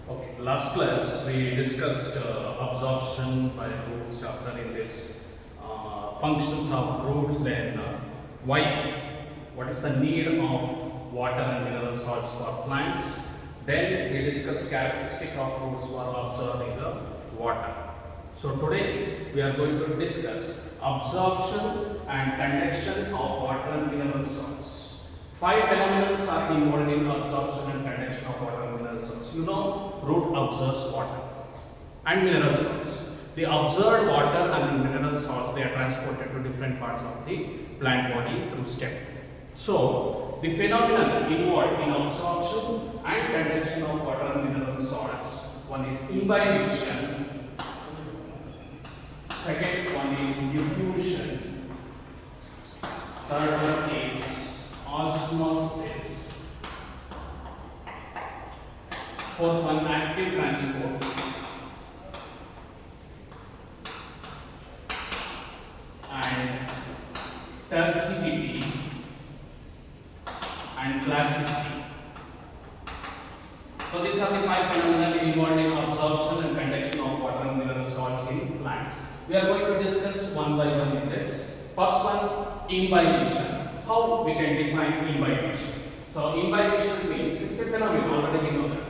Okay, last class we discussed absorption by roots chapter in this functions of roots, then why, what is the need of water and mineral salts for plants. Then we discussed characteristic of roots for absorbing the water. So today we are going to discuss absorption and conduction of water and mineral salts. Five phenomena are involved in absorption and conduction of water and mineral salts. You know, root absorbs water and mineral salts. The absorbed water and mineral salts, they are transported to different parts of the plant body through stem. So, the phenomenon involved in absorption and conduction of water and mineral salts. One is imbibition, second one is diffusion, third one is osmosis, fourth one active transport, and turgidity and flaccidity. So these are the five phenomena involved in absorption and conduction of water and mineral salts in plants. We are going to discuss one by one in this. First one, imbibition. How we can define imbibition? So imbibition means it's a phenomenon, already we know that.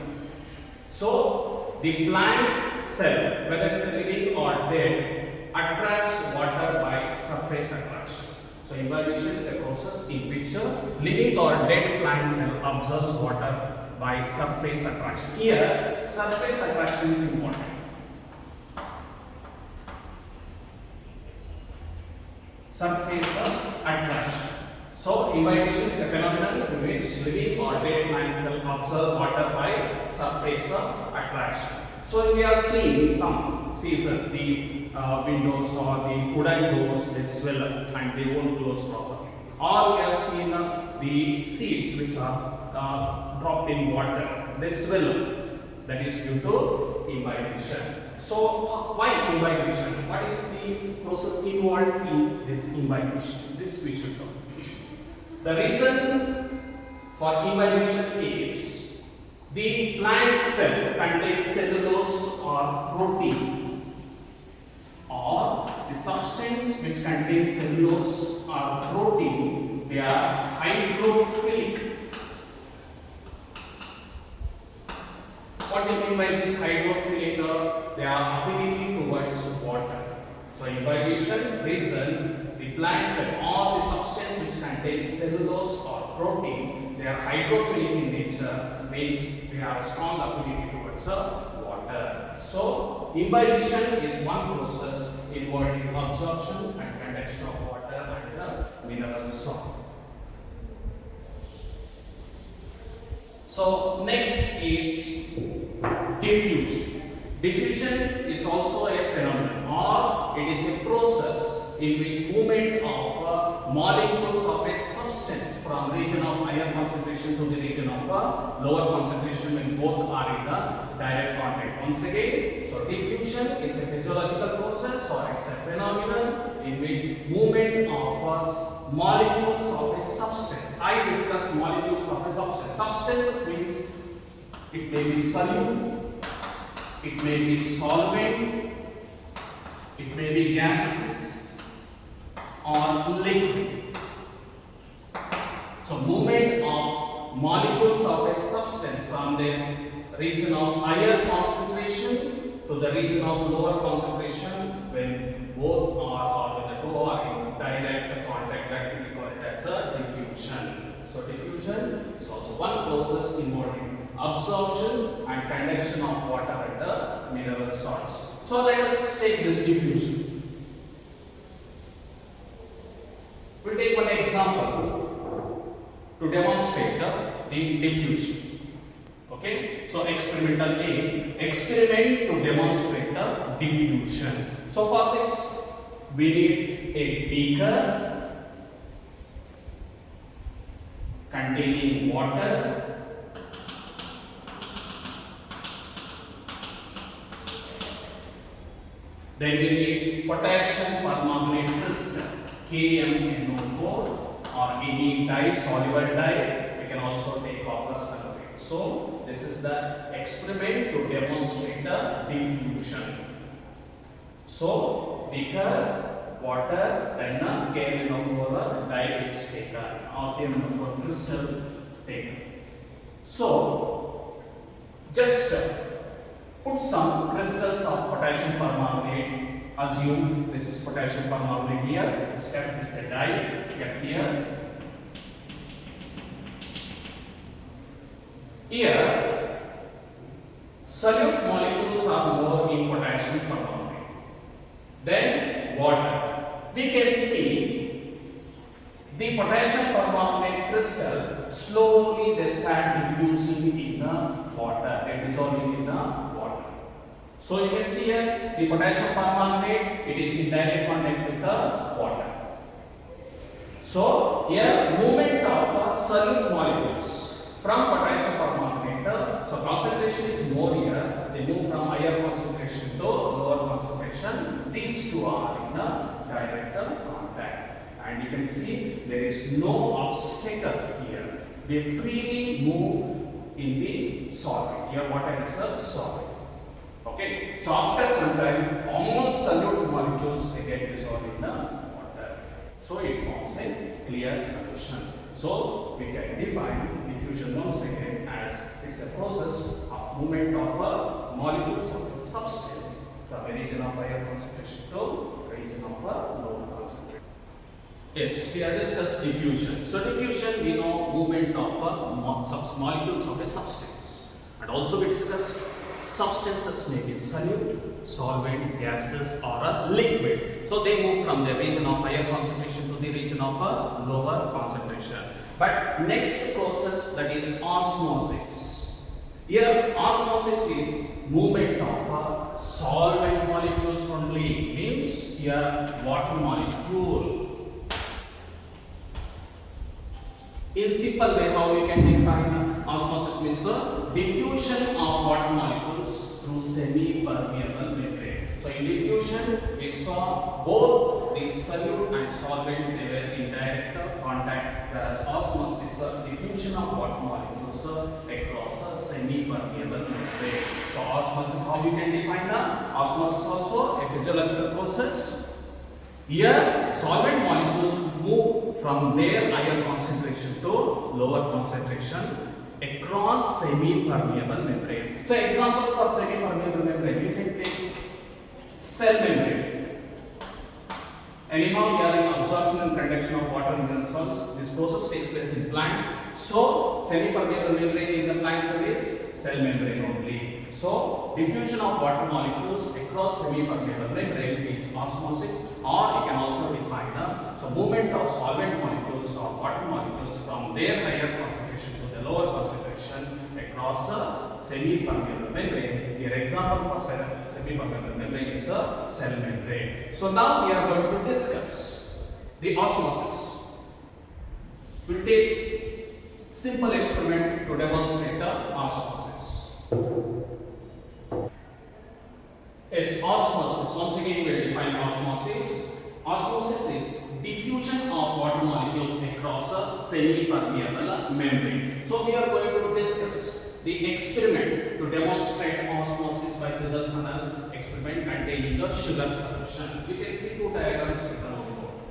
So the plant cell, whether it's a living or dead, attracts water by surface attraction. So imbibition is a process in which a living or dead plant cell absorbs water by surface attraction. Here, surface attraction is important. Surface attraction. So imbibition is a phenomenon in which living or dead plant cell absorb water by surface attraction. So we are seeing some season the windows or the wooden doors, they swell up and they won't close properly. Or we are seeing the seeds which are dropped in water, they swell up. That is due to imbibition. So why imbibition? What is the process involved in this imbibition? This we should know. The reason for imbibition is the plant cell contains cellulose or protein, or the substance which contains cellulose or protein, they are hydrophilic. What do you mean by this hydrophilic? They are affinity towards water. So imbibition reason, the plant cell or the substance which contains cellulose or protein, they are hydrophilic in nature, means they have strong affinity towards water. So imbibition is one process involved in absorption and conduction of water and mineral salt. So next is diffusion. Diffusion is also a phenomenon, or it is a process in which movement of molecules of a substance from region of higher concentration to the region of lower concentration when both are in the direct contact. Once again, so diffusion is a physiological process or it's a phenomenon in which movement of molecules of a substance. I discussed molecules of a substance. Substances means it may be solute, it may be solvent, it may be gases or liquid. So movement of molecules of a substance from the region of higher concentration to the region of lower concentration when both are or when the two are in direct contact, that we call it as a diffusion. So diffusion is also one process involving absorption and conduction of water and mineral salts. So let us take this diffusion. We'll take one example to demonstrate the diffusion. Okay, so experimental A, experiment to demonstrate the diffusion. So for this, we need a beaker containing water, then we need potassium permanganate crystal, KMnO4, or any dye, soluble dye. We can also take copper sulfate. So this is the experiment to demonstrate the diffusion. So beaker, water, then a KNO4 dye is taken, or KNO4 crystal taken. So just put some crystals of potassium permanganate. Assume this is potassium permanganate here. This step is the dye. Get here. Here, solute molecules are more in potassium permanganate. Then water. We can see the potassium permanganate crystal slowly they start diffusing in the water and dissolving in the water. So you can see here the potassium permanganate, it is in direct contact with the water. So here movement of solute molecules from potassium permanganate, so concentration is more here, they move from higher concentration to lower concentration. These two are in a direct contact, and you can see there is no obstacle here. They freely move in the solid. Here water is a solid. Okay, so after some time, all solute molecules they get dissolved in the water. So it forms a clear solution. So we can define diffusion once again as it's a process of movement of molecules of a substance from a region of higher concentration to a region of lower concentration. Yes, we have discussed diffusion. So diffusion, we know movement of molecules of a substance, and also we discussed substances may be solute, solvent, gases, or a liquid. So they move from the region of higher concentration to the region of a lower concentration. But next process, that is osmosis. Here osmosis is movement of solvent molecules only, means here water molecule. In simple way, how we can define osmosis means diffusion of water molecules through semi-permeable membrane. So in diffusion, we saw both the solute and solvent they were in direct contact, whereas osmosis diffusion of water molecules across a semi-permeable membrane. So osmosis, how you can define that? Osmosis also a physiological process. Here solvent molecules move from their higher concentration to lower concentration across semi-permeable membrane. So example for semi-permeable membrane, you can take cell membrane. Anyhow, we are in absorption and conduction of water in mineral salts. This process takes place in plants. So semi-permeable membrane in the plant cell is cell membrane only. So diffusion of water molecules across semi-permeable membrane is osmosis, or you can also define so movement of solvent molecules or water molecules from their higher concentration to the lower concentration across a semi-permeable membrane. Your example for semi-permeable membrane is a cell membrane. So now we are going to discuss the osmosis. We will take simple experiment to demonstrate the osmosis. Yes, osmosis. Once again, we will define osmosis. Osmosis is diffusion of water molecules across a semi-permeable membrane. So we are going to discuss the experiment to demonstrate osmosis by Kruskal funnel experiment containing a sugar solution. You can see two diagrams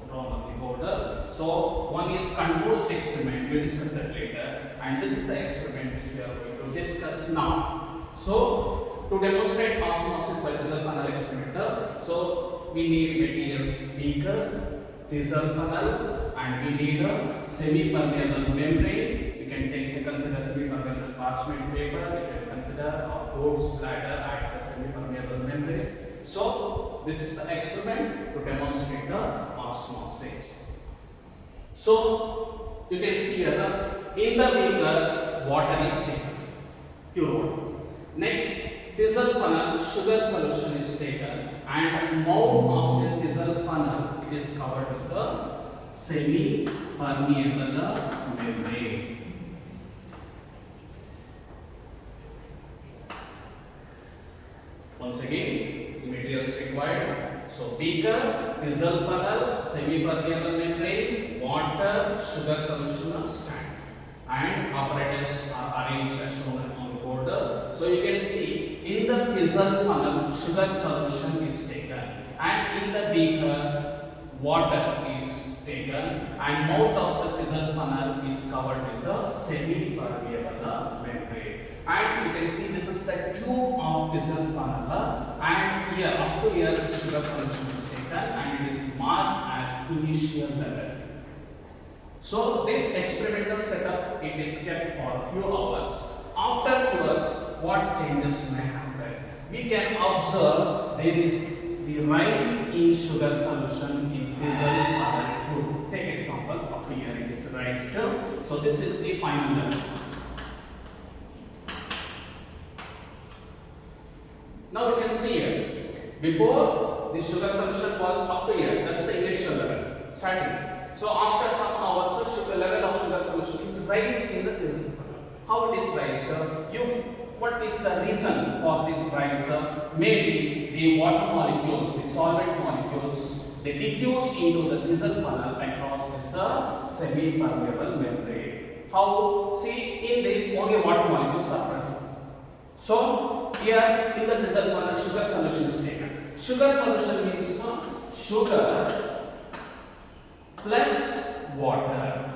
drawn on the board. So one is control experiment. We will discuss that later, and this is the experiment which we are going to discuss now. So to demonstrate osmosis by Kruskal funnel experiment, so we need materials beaker, Kruskal funnel, and we need a semi-permeable membrane. You can consider semi-permeable parchment paper. You can consider a goat's bladder acts as semi-permeable membrane. So this is the experiment to demonstrate the osmosis. So you can see here in the beaker water is taken, pure water. Next, Kruskal funnel sugar solution is taken, and mouth of the Kruskal funnel it is covered with the semi-permeable membrane. Once again, the materials required. So beaker, Kruskal funnel, semi-permeable membrane, water, sugar solution, stand, and apparatus are arranged as shown on the board board. So you can see in the Kissel funnel sugar solution is taken, and in the beaker water is taken, and mouth of the Kissel funnel is covered with the semi-permeable membrane. And you can see this is the tube of Kissel funnel, and here up to here the sugar solution is taken, and it is marked as initial level. So this experimental setup, it is kept for a few hours. After few hours, what changes may happen? We can observe there is the rise in sugar solution in Kissel funnel tube. Take example, up here it is raised. So this is the final level. Now we can see here, before the sugar solution was up here, that's the initial level, starting. So after some hours, the sugar level of sugar solution is raised in the Kissel funnel. How it is raised? What is the reason for this rise? Maybe the water molecules, the solvent molecules, they diffuse into the Kissel funnel across this semi-permeable membrane. How? See, in this only water molecules are present. So here in the Kissel funnel, sugar solution is taken. Sugar solution means sugar plus water.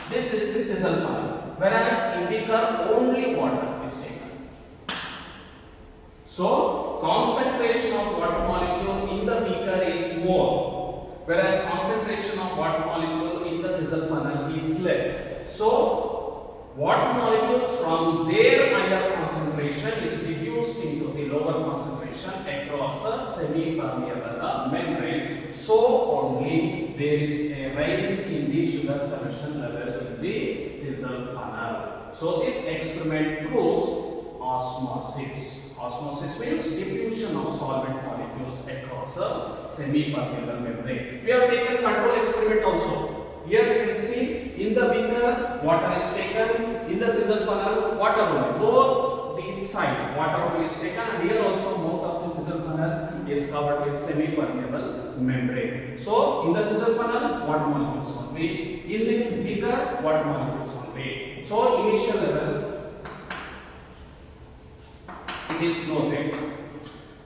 This is the Kissel funnel, whereas in beaker only water is taken. So concentration of water molecule in the beaker is more, whereas concentration of water molecule in the Kissel funnel is less. So water molecules from their higher concentration is diffused into the lower concentration across a semi-permeable membrane. So only there is a rise in the sugar solution level in the Kissel funnel. So this experiment proves osmosis. Osmosis means diffusion of solvent molecules across a semi-permeable membrane. We have taken control experiment also. Here you can see in the beaker water is taken, in the Kissel funnel water only. Both these side water only is taken, and here also mouth of the Kissel funnel is covered with semi-permeable membrane. So in the Kissel funnel water molecules only, in the beaker water molecules only. So initial level it is noted.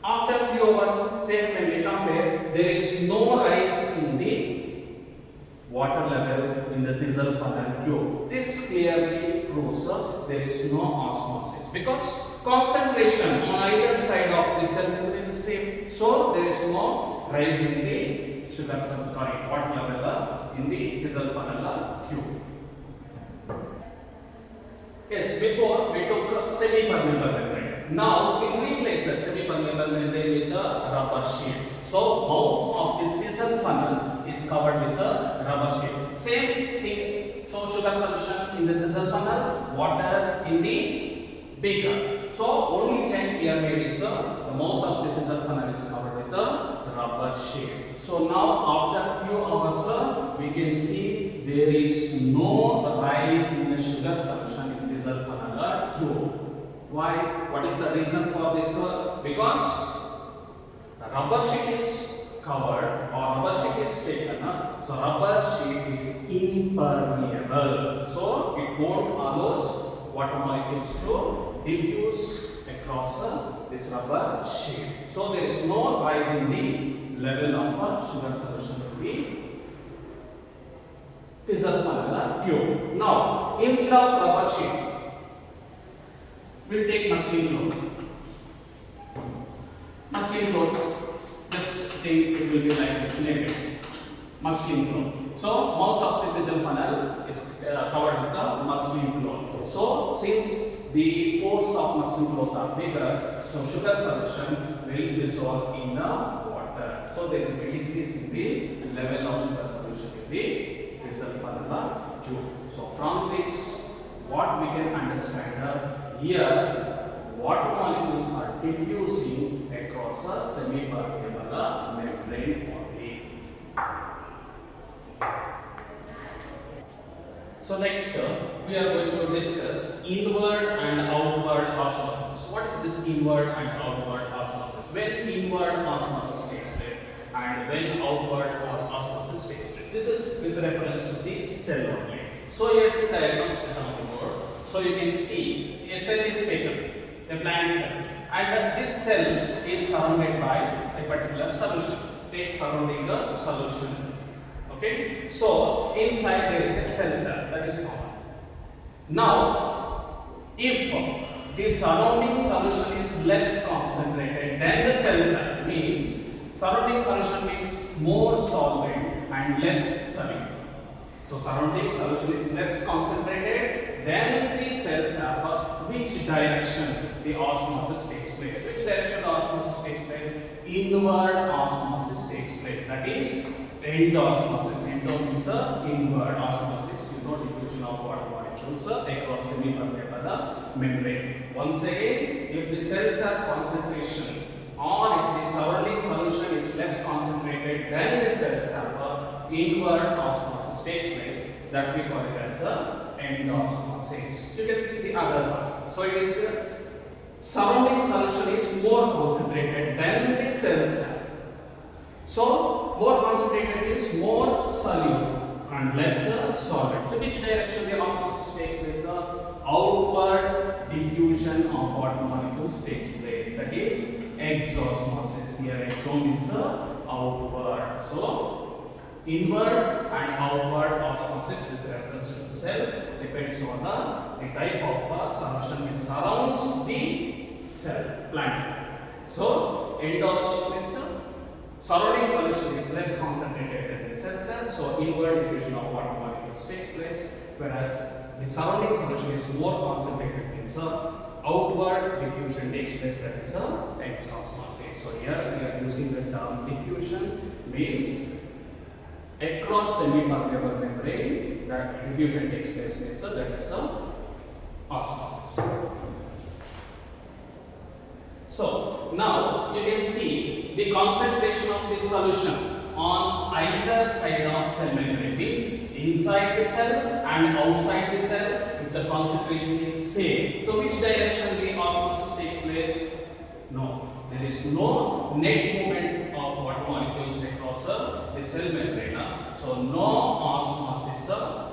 After few hours, say when we compare, there is no rise in the water level in the Kissel funnel tube. This clearly proves there is no osmosis, because concentration on either side of the cell membrane is same. So there is no rise in the water level in the Kissel funnel tube. Yes, before we took semi-permeable membrane. Now we replace the semi-permeable membrane with the rubber sheet. So mouth of the Kissel funnel is covered with the rubber sheet. Same thing. So sugar solution in the Kissel funnel, water in the beaker. So only change here made is the mouth of the Kissel funnel is covered with the rubber sheet. So now after few hours, we can see there is no rise in the sugar solution in Kissel funnel tube. Why? What is the reason for this? Because the rubber sheet is covered or rubber sheet is taken. So rubber sheet is impermeable. So it won't allow water molecules to diffuse across this rubber sheet. So there is no rise in the level of sugar solution in the Kissel funnel tube. Now instead of rubber sheet, we'll take muslin cloth. Muslin cloth, just think it will be like this naked. Muslin cloth. So mouth of the Kissel funnel is covered with the muslin cloth. So since the pores of muslin cloth are bigger, so sugar solution will dissolve in the water. So there will be decrease in the level of sugar solution in the Kissel funnel tube. So from this, what we can understand here, water molecules are diffusing across a semi-permeable membrane only. So next, we are going to discuss inward and outward osmosis. What is this inward and outward osmosis? When inward osmosis takes place and when outward osmosis takes place. This is with reference to the cell only. So here two diagrams on the board. So you can see A cell is taken, a plant cell, and this cell is surrounded by a particular solution. Take surrounding the solution. Okay, so inside there is a cell, that is common. Now, if the surrounding solution is less concentrated than the cell, means surrounding solution means more solvent and less soluble. So surrounding solution is less concentrated than the cell sample. Which direction the osmosis takes place? Which direction the osmosis takes place? Inward osmosis takes place. That is endosmosis. Endo means inward osmosis. You know, diffusion of water molecules across semi-permeable membrane. Once again, if the cell sap concentration or if the surrounding solution is less concentrated than the cell sample, inward osmosis takes place. That we call it as endosmosis. You can see the other one. So it is the surrounding solution is more concentrated than the cell sap. So more concentrated is more soluble and less solid. To which direction the osmosis takes place? Outward diffusion of water molecules takes place. That is exosmosis. Here exo means outward. So inward and outward osmosis with reference to the cell depends on the type of solution which surrounds the cell, plant cell. So endosmosis, surrounding solution is less concentrated than the cell, so inward diffusion of water molecules takes place, whereas the surrounding solution is more concentrated, means outward diffusion takes place, that is exosmosis. So here we are using the term diffusion, means across semi-permeable membrane that diffusion takes place, means that is osmosis. So now you can see the concentration of this solution on either side of cell membrane, means inside the cell and outside the cell. If the concentration is same, to which direction the osmosis takes place? No, there is no net movement of water molecules across the cell membrane. So no osmosis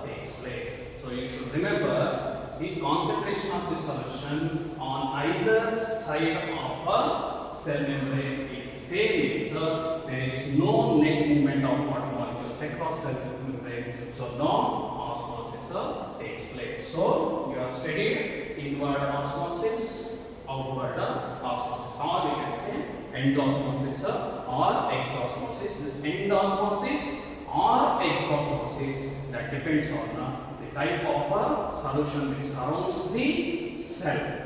takes place. So you should remember the concentration of the solution on either side of a cell membrane is same, means there is no net movement of water molecules across cell membrane. So no osmosis takes place. So you have studied inward osmosis, outward osmosis, or we can say endosmosis or exosmosis. This endosmosis or exosmosis, that depends on the type of solution which surrounds the cell.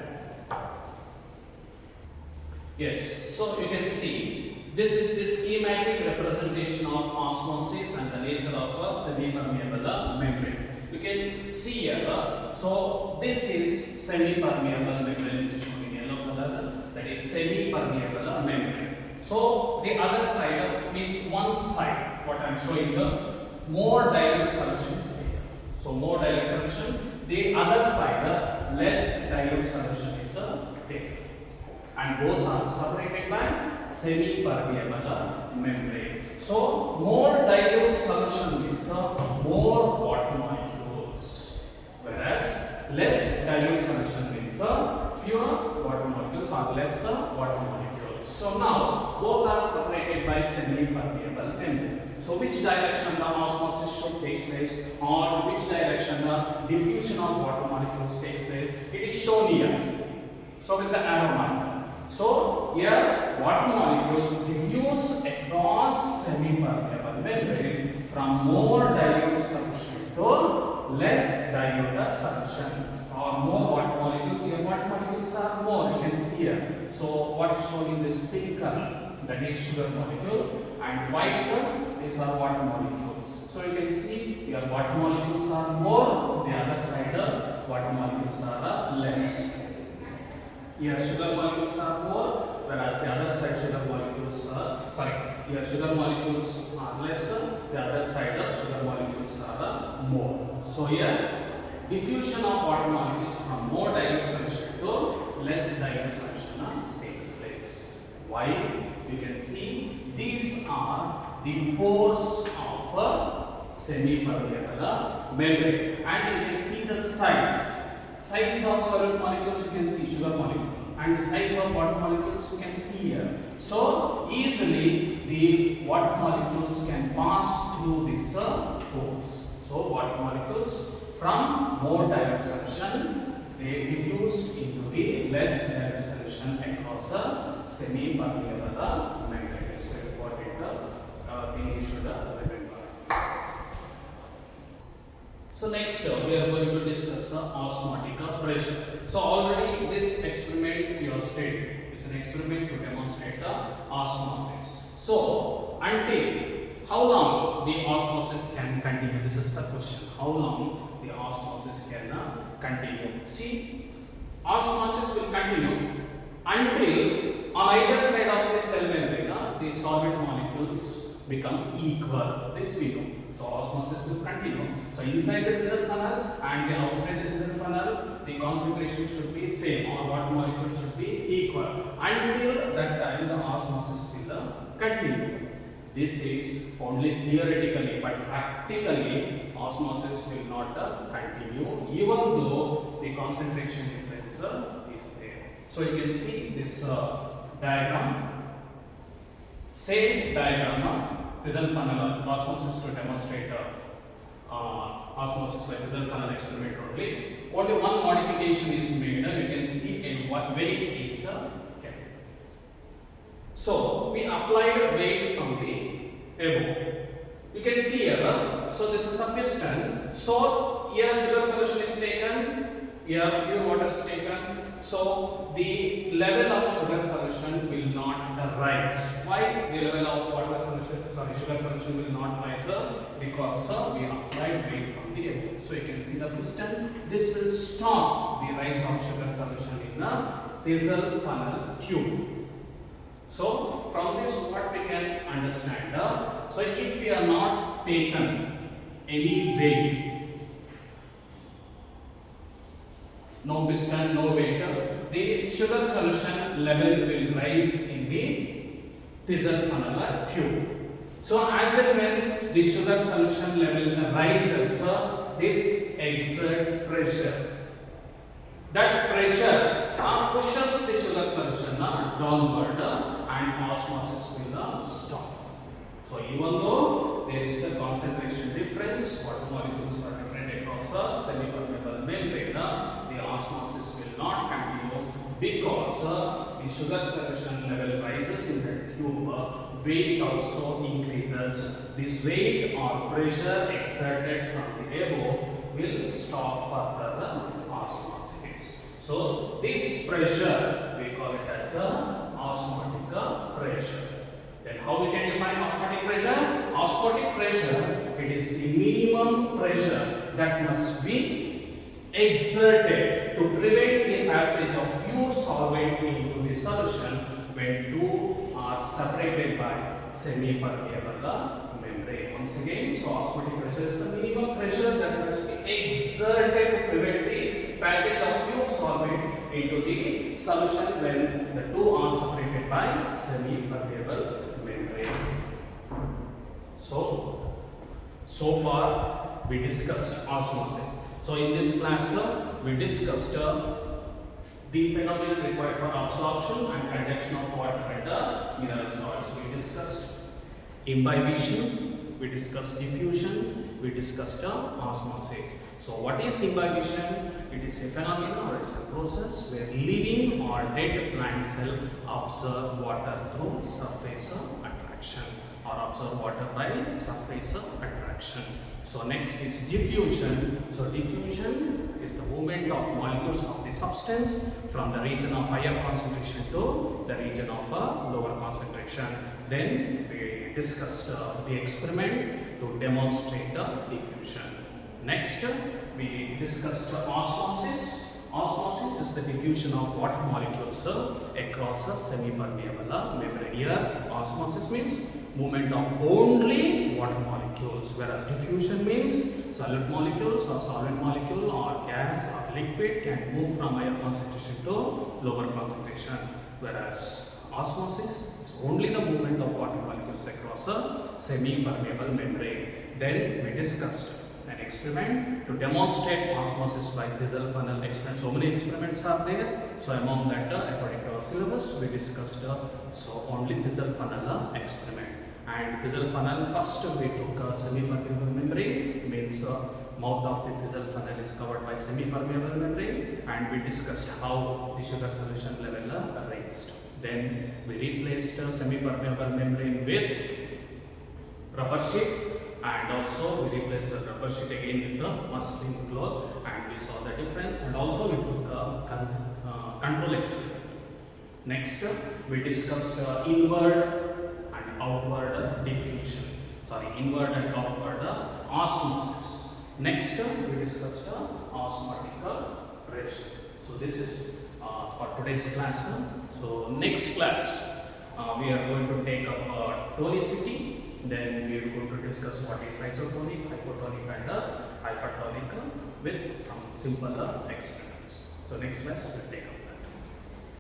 Yes, so you can see this is the schematic representation of osmosis and the nature of a semi-permeable membrane. You can see here, so this is semi-permeable membrane, which is shown in yellow color, that is semi-permeable membrane. So the other side means one side, what I am showing the more dilute solution is taken. So more dilute solution, the other side less dilute solution is taken, and both are separated by semi-permeable membrane. So more dilute solution means more water molecules, whereas less dilute solution means fewer water molecules or less water molecules. So now both are separated by semi-permeable membrane. So which direction the osmosis should take place, or which direction the diffusion of water molecules takes place? It is shown here. So with the arrow marker. So here water molecules diffuse across semi-permeable membrane from more dilute solution to less dilute solution. Or more water molecules, here water molecules are more, you can see here. So what is shown in this pink color, that is sugar molecule, and white color is our water molecules. So you can see here water molecules are more, the other side water molecules are less. Here sugar molecules are more, whereas the other side sugar molecules here sugar molecules are less, the other side sugar molecules are more. So here diffusion of water molecules from more dilute solution to less dilute solution takes place. Why? You can see these are the pores of a semi-permeable membrane, and you can see the size. Size of solid molecules you can see, sugar molecule, and the size of water molecules you can see here. So easily the water molecules can pass through these pores. So water molecules from more direct solution, they diffuse into the less direct solution across a semi-permeable membrane. This is important thing you should remember. So next we are going to discuss osmotic pressure. So already this experiment you have stated is an experiment to demonstrate osmosis. So until how long the osmosis can continue? This is the question. How long the osmosis can continue? See, osmosis will continue until on either side of the cell membrane the solvent molecules become equal. This we know. So osmosis will continue. So inside the dissolved funnel and the outside the dissolved funnel, the concentration should be same, or water molecule should be equal. Until that time, the osmosis will continue. This is only theoretically, but practically, osmosis will not continue, even though the concentration difference is there. So you can see this diagram. Same diagram. Dissolved funnel osmosis to demonstrate osmosis by dissolved funnel experiment only. Only one modification is made. You can see a weight is kept. So we applied weight from the above. You can see here. So this is a piston. So here sugar solution is taken. Here pure water is taken. So the level of sugar solution will not rise. Why the level of water solution, sugar solution will not rise? Because we applied weight from the above. So you can see the piston. This will stop the rise of sugar solution in the dissolved funnel tube. So from this what we can understand? So if we are not taken any weight, no piston, no weight, the sugar solution level will rise in the dissolved funnel tube. So as and when the sugar solution level rises, this exerts pressure. That pressure pushes the sugar solution downward and osmosis will stop. So even though there is a concentration difference, water molecules are different across a semi-permeable membrane, the osmosis will not continue because the sugar solution level rises in the tube, weight also increases. This weight or pressure exerted from the above will stop further osmosis. So this pressure we call it as osmotic pressure. Then how we can define osmotic pressure? Osmotic pressure, it is the minimum pressure that must be exerted to prevent the passage of pure solvent into the solution when two are separated by semi-permeable membrane. Once again, so osmotic pressure is the minimum pressure that must be exerted to prevent the passage of pure solvent into the solution when the two are separated by semi-permeable membrane. So far we discussed osmosis. So in this class we discussed the phenomenon required for absorption and conduction of water and mineral salts. We discussed imbibition, we discussed diffusion, we discussed osmosis. So what is imbibition? It is a phenomenon or it is a process where living or dead plant cell absorb water through surface attraction or absorb water by surface attraction. So next is diffusion. So diffusion is the movement of molecules of the substance from the region of higher concentration to the region of lower concentration. Then we discussed the experiment to demonstrate the diffusion. Next we discussed osmosis. Osmosis is the diffusion of water molecules across a semi-permeable membrane. Here osmosis means movement of only water molecules, whereas diffusion means solid molecules or solid molecule or gas or liquid can move from higher concentration to lower concentration, whereas osmosis is only the movement of water molecules across a semi-permeable membrane. Then we discussed an experiment to demonstrate osmosis by Diesel funnel experiment. So many experiments are there. So among that, according to our syllabus, we discussed so only Diesel funnel experiment. And Diesel funnel, first we took semi-permeable membrane, means mouth of the Diesel funnel is covered by semi-permeable membrane, and we discussed how the sugar solution level raised. Then we replaced semi-permeable membrane with rubber sheet, and also we replaced the rubber sheet again with the muslin cloth, and we saw the difference. And also we took a control experiment. Next we discussed inward and outward diffusion, inward and outward osmosis. Next we discussed osmotic pressure. So this is for today's class. So next class we are going to take up tonicity. Then we are going to discuss what is isotonic, hypotonic and hypertonic with some simple experiments. So next class we will take up.